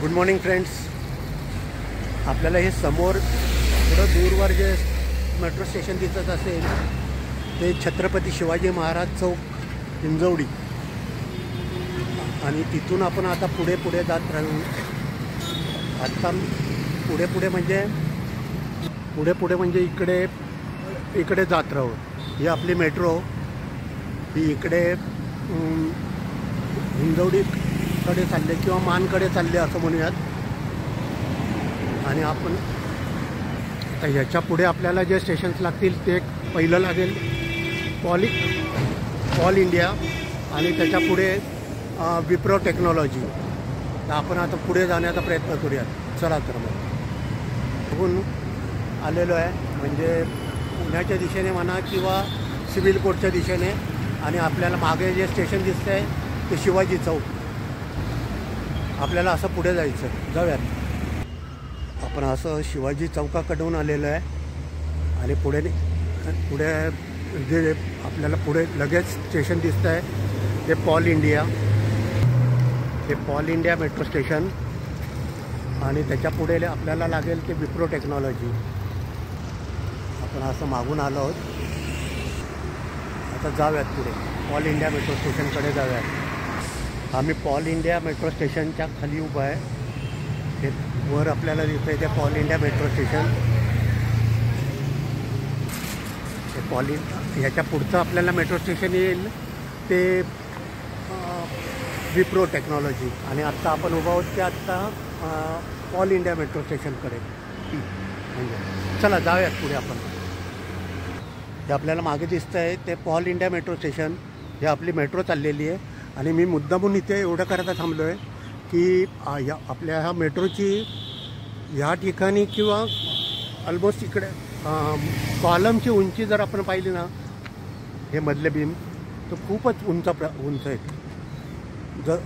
Good morning friends. आपल्याला हे समोर थोडं दूरवर जे मेट्रो स्टेशन दिसत असेल ते छत्रपती शिवाजी महाराज चौक हिंजवडी, आणि तिथून आपण आता पुढे पुढे जात राहू. आता पुढे पुढे म्हणजे इकडे जात राहू. ही आपली मेट्रो ही इकडे हिंजवडीकडे चालले किंवा मानकडे चालले असं म्हणूयात. आणि आपण आता ह्याच्या पुढे आपल्याला जे स्टेशन्स लागतील ते पहिलं लागेल पॉल इंडिया, आणि त्याच्या पुढे विप्रो टेक्नॉलॉजी. तर आपण आता पुढे जाण्याचा प्रयत्न करूयात. चला तर मग बघून आलेलो आहे, म्हणजे पुण्याच्या दिशेने म्हणा किंवा सिव्हिल कोर्टच्या दिशेने. आणि आपल्याला मागे जे स्टेशन दिसतं आहे ते शिवाजी चौक. आपल्याला असं पुढे जायचं. जाऊयात. आपण असं शिवाजी चौकाकडून आलेलो आहे आणि पुढे जे आपल्याला पुढे लगेच स्टेशन दिसतं आहे ते पॉल इंडिया. हे पॉल इंडिया मेट्रो स्टेशन, आणि त्याच्या पुढे आपल्याला लागेल ते विप्रो टेक्नॉलॉजी. आपण असं मागून आलो आहोत. आता जाऊयात पुढे पॉल इंडिया मेट्रो स्टेशनकडे जाऊयात. आम्ही पॉल इंडिया मेट्रो स्टेशनच्या खाली उभा आहे. हे वर आपल्याला दिसतं आहे ते पॉल इंडिया मेट्रो स्टेशन. हे ह्याच्या पुढचं आपल्याला मेट्रो स्टेशन येईल ते विप्रो टेक्नॉलॉजी. आणि आत्ता आपण उभा आहोत ते आत्ता पॉल इंडिया मेट्रो स्टेशनकडे. म्हणजे चला जाऊयात पुढे आपण. हे आपल्याला मागे दिसतं आहे ते पॉल इंडिया मेट्रो स्टेशन. हे आपली मेट्रो चाललेली आहे. आणि मी मुद्दामून इथे एवढं करता थांबलो आहे की आपल्या ह्या मेट्रोची ह्या ठिकाणी किंवा ऑलमोस्ट इकडे कॉलमची उंची जर आपण पाहिली ना, हे मधले बीम तर खूपच उंच आहेत.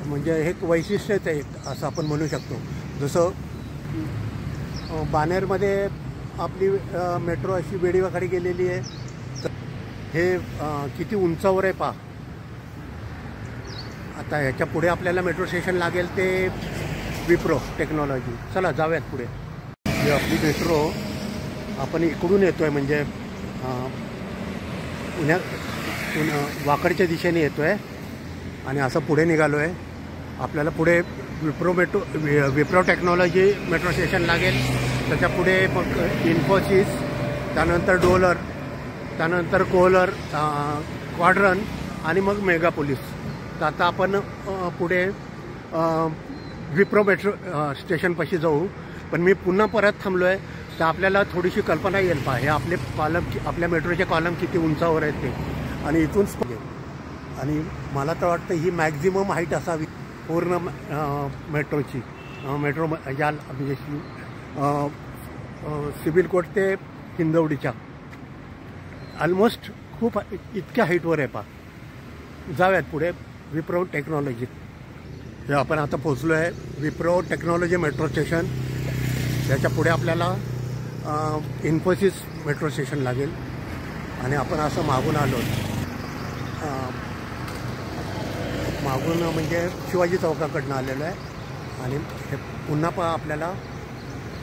म्हणजे हे वैशिष्ट्यच आहे असं आपण म्हणू शकतो. जसं बानेरमध्ये आपली मेट्रो अशी वेडीवाकडी गेलेली आहे, तर हे किती उंचावर आहे पहा. आता ह्याच्या पुढे आपल्याला मेट्रो स्टेशन लागेल ते विप्रो टेक्नॉलॉजी. चला जाऊयात पुढे. ही आपली मेट्रो आपण इकडून येतो आहे, म्हणजे वाकडच्या दिशेने येतो आहे आणि असं पुढे निघालो आहे. आपल्याला पुढे विप्रो टेक्नॉलॉजी मेट्रो स्टेशन लागेल. त्याच्या पुढे मग इन्फोसिस, त्यानंतर डोलर, त्यानंतर कोलर, क्वाड्रन आणि मग मेगापोलिस. तर आता आपण पुढे विप्रो मेट्रो स्टेशनपाशी जाऊ. पण मी पुन्हा परत थांबलो आहे तर आपल्याला थोडीशी कल्पना येईल पहा. हे आपल्या मेट्रोचे कॉलम किती उंचावर आहेत ते. आणि इथून आणि मला तर वाटतं ही मॅक्झिमम हाईट असावी पूर्ण मेट्रोची. मेट्रो या म्हणजे सिव्हिल कोर्ट ते हिंजवडीच्या ऑलमोस्ट खूप इतक्या हाईटवर आहे पहा. जाऊयात पुढे विप्रो टेक्नॉलॉजी. हे आपण आता पोचलो आहे विप्रो टेक्नॉलॉजी मेट्रो स्टेशन. त्याच्या पुढे आपल्याला इन्फोसिस मेट्रो स्टेशन लागेल. आणि आपण असं मागून आलो, मागून म्हणजे शिवाजी चौकाकडनं आलेलो आहे. आणि हे पुन्हा आपल्याला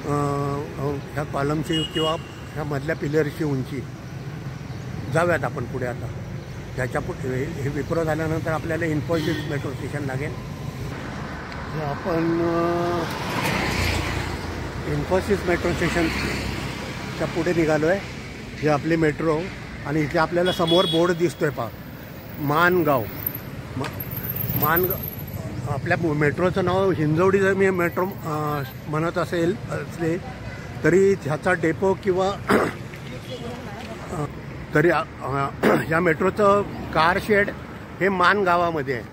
ह्या कॉलमची किंवा ह्या मधल्या पिलरची उंची. जाऊयात आपण पुढे आता. ह्याच्या पुढे हे विप्रो झाल्यानंतर आपल्याला इन्फोसिस मेट्रो स्टेशन लागेल. आपण इन्फोसिस मेट्रो स्टेशनच्या पुढे निघालो आहे. हे आपली मेट्रो, आणि इथे आपल्याला समोर बोर्ड दिसतो आहे पहा, माणगाव. आपल्या मेट्रोचं नाव हिंजवडी जर मी मेट्रो म्हणत असले तरी ह्याचा डेपो किंवा तरी या मेट्रोचं कार शेड हे मान गावामध्ये आहे.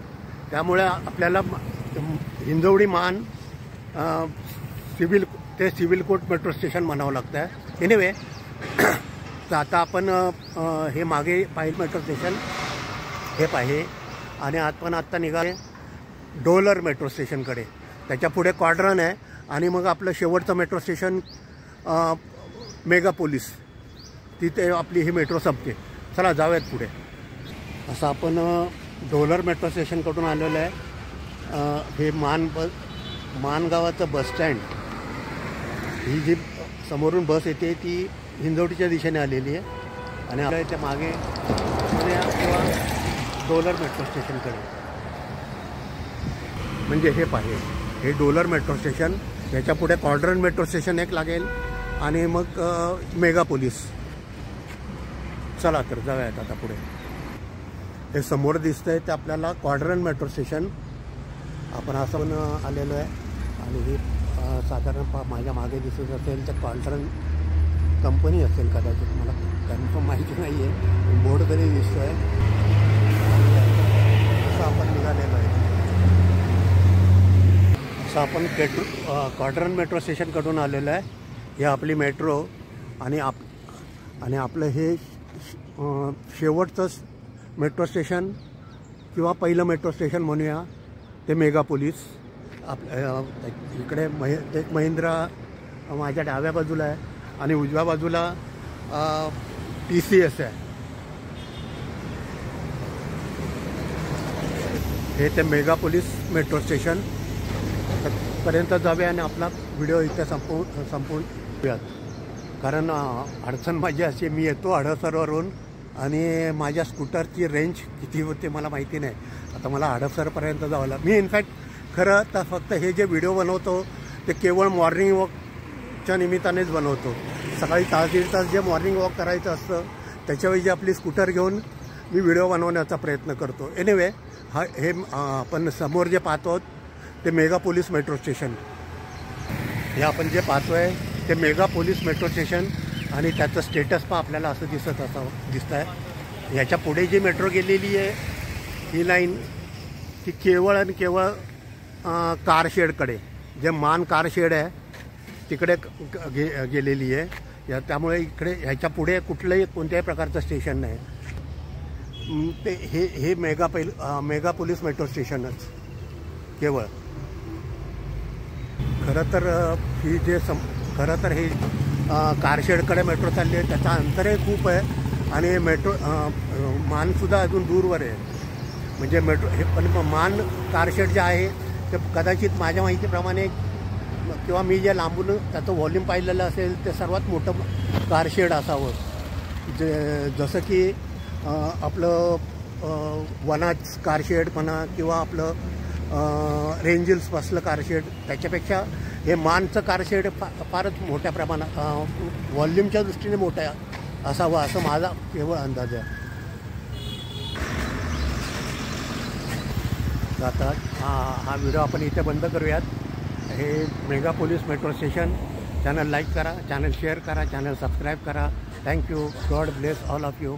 त्यामुळे आपल्याला हिंजवडी मान सिव्हिल कोर्ट मेट्रो स्टेशन म्हणावं लागतं आहे. एनिवे, तर आता आपण हे मागे पाहिलं मेट्रो स्टेशन हे पाहे. आणि आपण आत्ता निघाले डोलर मेट्रो स्टेशनकडे. त्याच्या पुढे क्वाड्रन आहे आणि मग आपलं शेवटचं मेट्रो स्टेशन मेगापोलिस. तिथे आपली ही मेट्रो संपते. चला जाऊयात पुढे. असं आपण डोलर मेट्रो स्टेशनकडून आलेलं आहे. हे माणगावाचं बसस्टँड, ही जी समोरून बस येते ती हिंजवडीच्या दिशेने आलेली आहे आणि आपल्या इथे मागे पुण्या किंवा डोलर मेट्रो स्टेशनकडे, म्हणजे हे पाहिजे हे डोलर मेट्रो स्टेशन, त्याच्या पुढे क्वाड्रंट मेट्रो स्टेशन एक लागेल आणि मग मेगा पोलीस. चला तर जाऊयात आता पुढे. हे समोर दिसतंय ते आपल्याला क्वाड्रंट मेट्रो स्टेशन. आपण असं आलेलो आहे आणि ही साधारण माझ्या मागे दिसत असेल तर क्वाड्रंट कंपनी असेल कदाचित, मला कन्फर्म माहिती नाही आहे, बोर्ड तरी दिसतो आहे. असं आपण निघालेलो आहे. असं आपण क्वाड्रंट मेट्रो स्टेशनकडून आलेलं आहे. हे आपली मेट्रो आणि आपलं हे शेवटचं मेट्रो स्टेशन किंवा पहिलं मेट्रो स्टेशन म्हणूया ते मेगा पोलीस. इकडे एक महिंद्रा माझ्या डाव्या बाजूला आहे आणि उजव्या बाजूला TCS आहे. हे ते मेगा पोलीस मेट्रो स्टेशन पर्यंत जाऊया आणि आपला व्हिडिओ इथे संपवून घेऊयात. कारण अडचण माझी अशी, मी येतो हडपसरवरून आणि माझ्या स्कूटरची रेंज किती होते मला माहिती नाही. आता मला हडपसरपर्यंत जावं लागलं. मी इनफॅक्ट खरं तर फक्त हे जे व्हिडिओ बनवतो ते केवळ मॉर्निंग वॉकच्या निमित्तानेच बनवतो. सकाळी 1-1.5 तास जे मॉर्निंग वॉक करायचं असतं त्याच्यावेळी जे आपली स्कूटर घेऊन मी व्हिडिओ बनवण्याचा प्रयत्न करतो. एनिवे हे आपण समोर जे पाहतो ते मेगा पोलीस मेट्रो स्टेशन, हे आपण जे पाहतो आहे ते मेगा पोलीस मेट्रो स्टेशन आणि त्याचं स्टेटस पण आपल्याला असं दिसतं आहे. याच्या पुढे जी मेट्रो गेलेली आहे ही लाईन ती केवळ आणि केवळ कारशेडकडे, जे मान कारशेड आहे तिकडे गेलेली आहे. त्यामुळे इकडे ह्याच्या पुढे कुठलंही कोणत्याही प्रकारचं स्टेशन नाही. ते हे मेगा पोलीस मेट्रो स्टेशनच केवळ. खरं तर हे कारशेडकडे मेट्रो चालली आहे, त्याचं अंतरही खूप आहे आणि मानसुद्धा अजून दूरवर आहे. म्हणजे मेट्रो हे पण मान कारशेड जे आहे ते कदाचित माझ्या माहितीप्रमाणे किंवा मी जे लांबून त्याचं व्हॉल्यूम पाहिलेलं असेल ते सर्वात मोठं कारशेड असावं. जसं की आपलं वनाज कारशेड म्हणा किंवा आपलं रेंजल्स बसलं कारशेड, त्याच्यापेक्षा हे मानचं कारशेड फारच मोठ्या प्रमाणात व्हॉल्यूमच्या दृष्टीने मोठा असावं असं माझा केवळ अंदाज आहे. आता हा व्हिडिओ आपण इथे बंद करूयात. हे mega police metro station. Channel like करा, चॅनल शेअर करा, चॅनल सबस्क्राईब करा. Thank you. God bless all of you.